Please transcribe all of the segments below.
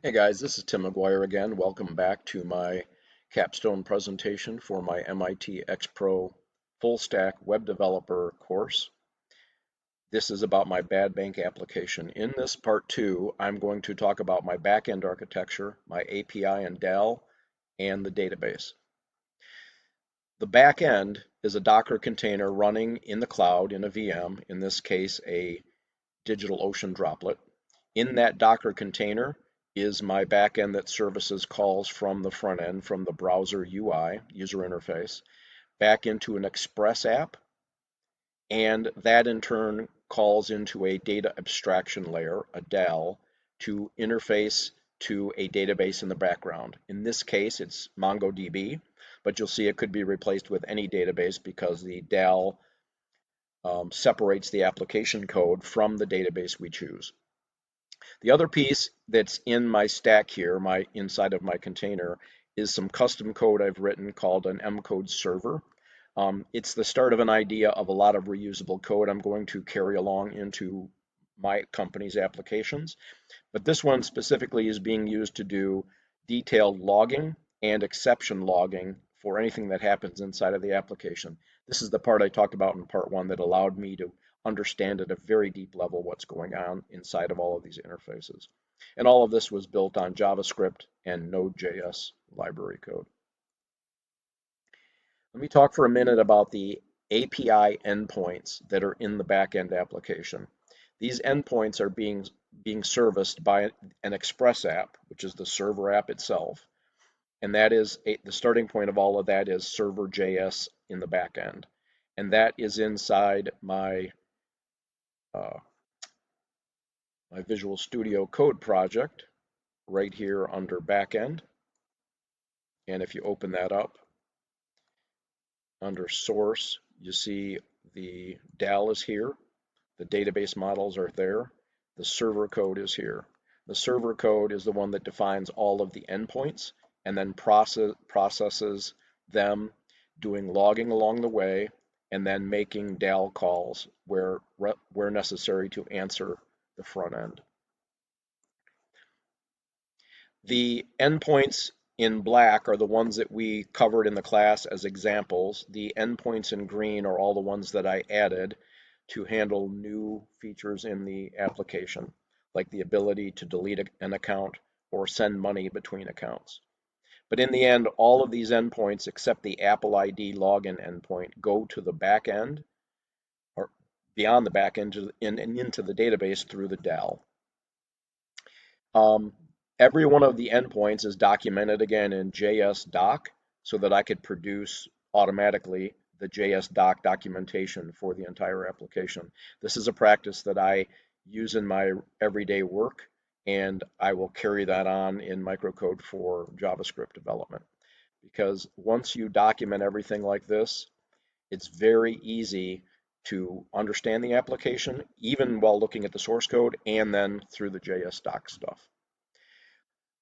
Hey guys, this is Tim McGuire again. Welcome back to my capstone presentation for my MIT xPRO full stack web developer course. This is about my bad bank application. In this part two, I'm going to talk about my backend architecture, my API and DAL, and the database. The backend is a Docker container running in the cloud in a VM, in this case a DigitalOcean droplet. In that Docker container is my backend that services calls from the front end, from the browser UI, user interface, back into an Express app, and that in turn calls into a data abstraction layer, a DAL, to interface to a database in the background. In this case, it's MongoDB, but you'll see it could be replaced with any database because the DAL separates the application code from the database we choose. The other piece that's in my stack here, my inside of my container, is some custom code I've written called an M-code server. It's the start of an idea of a lot of reusable code I'm going to carry along into my company's applications. But this one specifically is being used to do detailed logging and exception logging for anything that happens inside of the application. This is the part I talked about in part one that allowed me to understand at a very deep level what's going on inside of all of these interfaces. And all of this was built on JavaScript and Node.js library code. Let me talk for a minute about the API endpoints that are in the backend application. These endpoints are being serviced by an Express app, which is the server app itself. And that is the starting point of all of that is server.js in the backend. And that is inside uh, my Visual Studio Code project right here under backend. And if you open that up under source, you see the DAL is here. The database models are there. The server code is here. The server code is the one that defines all of the endpoints and then processes them, doing logging along the way, and then making DAL calls where necessary to answer the front end. The endpoints in black are the ones that we covered in the class as examples. The endpoints in green are all the ones that I added to handle new features in the application, like the ability to delete an account or send money between accounts. But in the end, all of these endpoints, except the Apple ID login endpoint, go to the back end or beyond the back end and into the database through the DAL. Um, every one of the endpoints is documented again in JS doc so that I could produce automatically the JS doc documentation for the entire application. This is a practice that I use in my everyday work, and I will carry that on in microcode for JavaScript development. Because once you document everything like this, it's very easy to understand the application, even while looking at the source code and then through the JS doc stuff.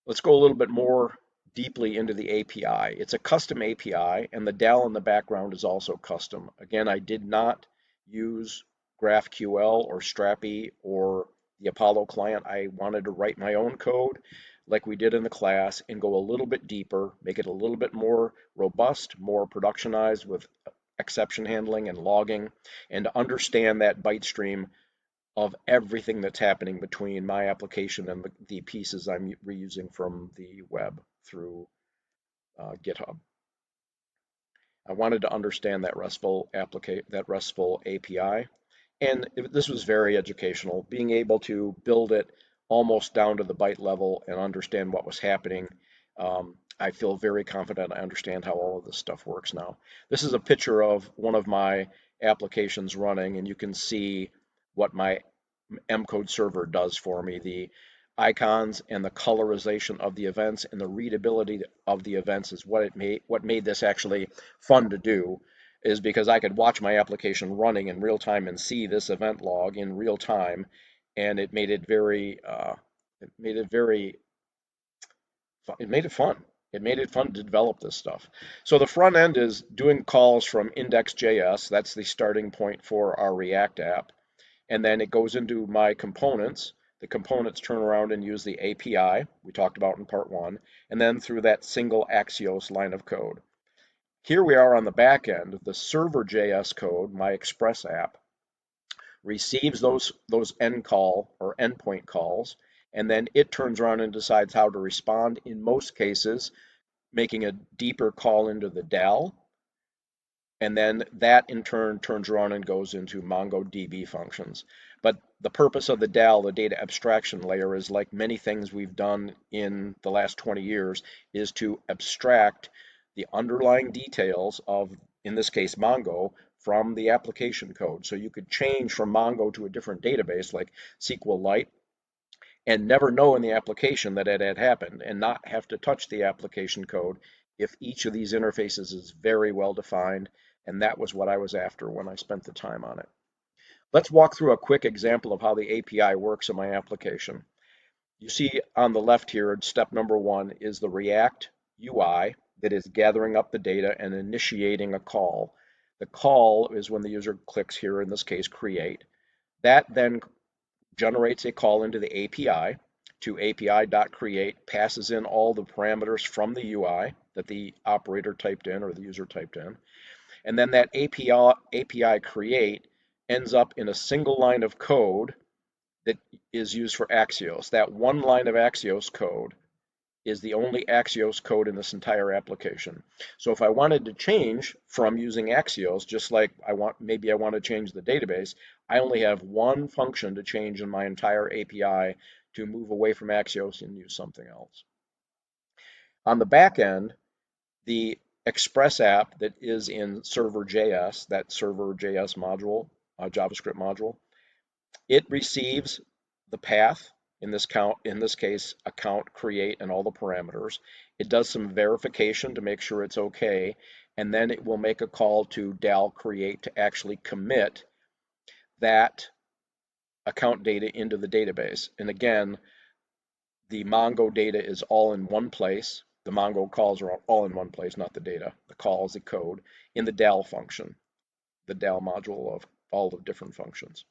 Let's go a little bit more deeply into the API. It's a custom API, and the DAL in the background is also custom. Again, I did not use GraphQL or Strapi or the Apollo client. I wanted to write my own code like we did in the class and go a little bit deeper, make it a little bit more robust, more productionized with exception handling and logging, and to understand that byte stream of everything that's happening between my application and the pieces I'm reusing from the web through GitHub. I wanted to understand that RESTful API, and this was very educational. Being able to build it almost down to the byte level and understand what was happening. I feel very confident I understand how all of this stuff works now. This is a picture of one of my applications running, and you can see what my M-code server does for me. The icons and the colorization of the events and the readability of the events is what made this actually fun to do, is because I could watch my application running in real time and see this event log in real time, and it made it very it made it very it made it fun. It made it fun to develop this stuff. So the front end is doing calls from index.js. That's the starting point for our React app. And then it goes into my components The components turn around and use the API we talked about in part one, and then through that single Axios line of code. Here we are on the back end. The server.js code, my Express app, receives those end call or endpoint calls, and then it turns around and decides how to respond. In most cases, making a deeper call into the DAL, and then that in turn turns around and goes into MongoDB functions. But the purpose of the DAL, the data abstraction layer, is like many things we've done in the last 20 years, is to abstract the underlying details of, in this case, Mongo, from the application code. So you could change from Mongo to a different database like SQLite and never know in the application that it had happened and not have to touch the application code if each of these interfaces is very well defined. And that was what I was after when I spent the time on it. Let's walk through a quick example of how the API works in my application. You see on the left here, step number one is the React UI that is gathering up the data and initiating a call. The call is when the user clicks here, in this case, create. That then generates a call into the API to api.create, passes in all the parameters from the UI that the operator typed in or the user typed in. And then that API create ends up in a single line of code that is used for Axios. That one line of Axios code is the only Axios code in this entire application. So if I wanted to change from using Axios, just like maybe I want to change the database, I only have one function to change in my entire API to move away from Axios and use something else. On the back end, the Express app that is in server.js, that server.js module, JavaScript module, it receives the path, in this case, account, create, and all the parameters. It does some verification to make sure it's okay, and then it will make a call to DAL create to actually commit that account data into the database. And again, the Mongo data is all in one place. The Mongo calls are all in one place, not the data. The call is the code in the DAL function, the DAL module of all the different functions.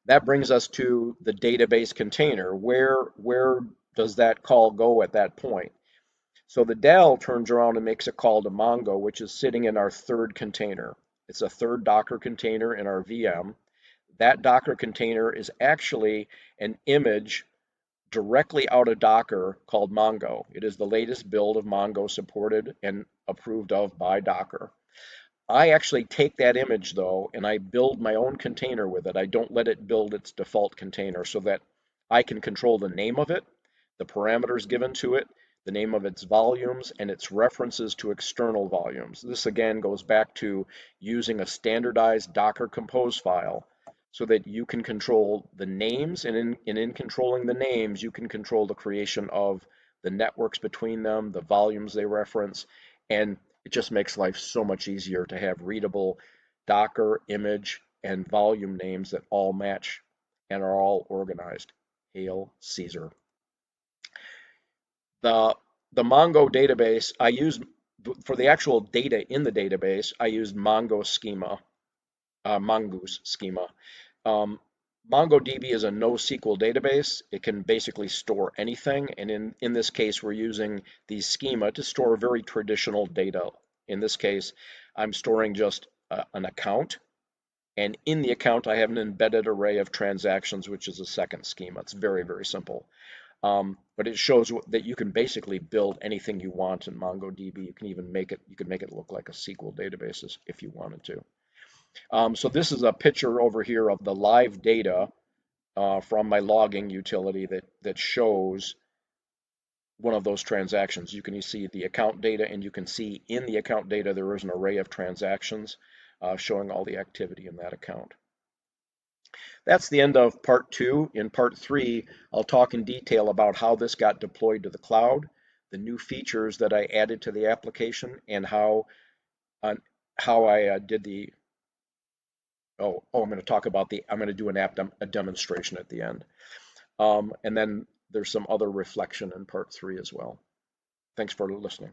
That brings us to the database container. Where does that call go at that point? So the DAL turns around and makes a call to Mongo, which is sitting in our third container. It's a third Docker container in our VM. That Docker container is actually an image directly out of Docker called Mongo. It is the latest build of Mongo supported and approved of by Docker. I actually take that image though, and I build my own container with it. I don't let it build its default container so that I can control the name of it, the parameters given to it, the name of its volumes, and its references to external volumes. This again goes back to using a standardized Docker Compose file so that you can control the names, and in controlling the names, you can control the creation of the networks between them, the volumes they reference, and it just makes life so much easier to have readable Docker, image, and volume names that all match and are all organized. Hail Caesar. The Mongo database, I use, for the actual data in the database, I use Mongoose schema. MongoDB is a NoSQL database. It can basically store anything, and in this case, we're using the schema to store very traditional data. In this case, I'm storing just an account, and in the account, I have an embedded array of transactions, which is a second schema. It's very, very simple. But it shows that you can basically build anything you want in MongoDB. You can even make it look like a SQL database if you wanted to. So this is a picture over here of the live data from my logging utility that shows one of those transactions. You can see the account data, and you can see in the account data there is an array of transactions showing all the activity in that account. That's the end of part 2. In part 3, I'll talk in detail about how this got deployed to the cloud, the new features that I added to the application, and how I did the I'm going to talk about I'm going to do a demonstration at the end. And then there's some other reflection in part 3 as well. Thanks for listening.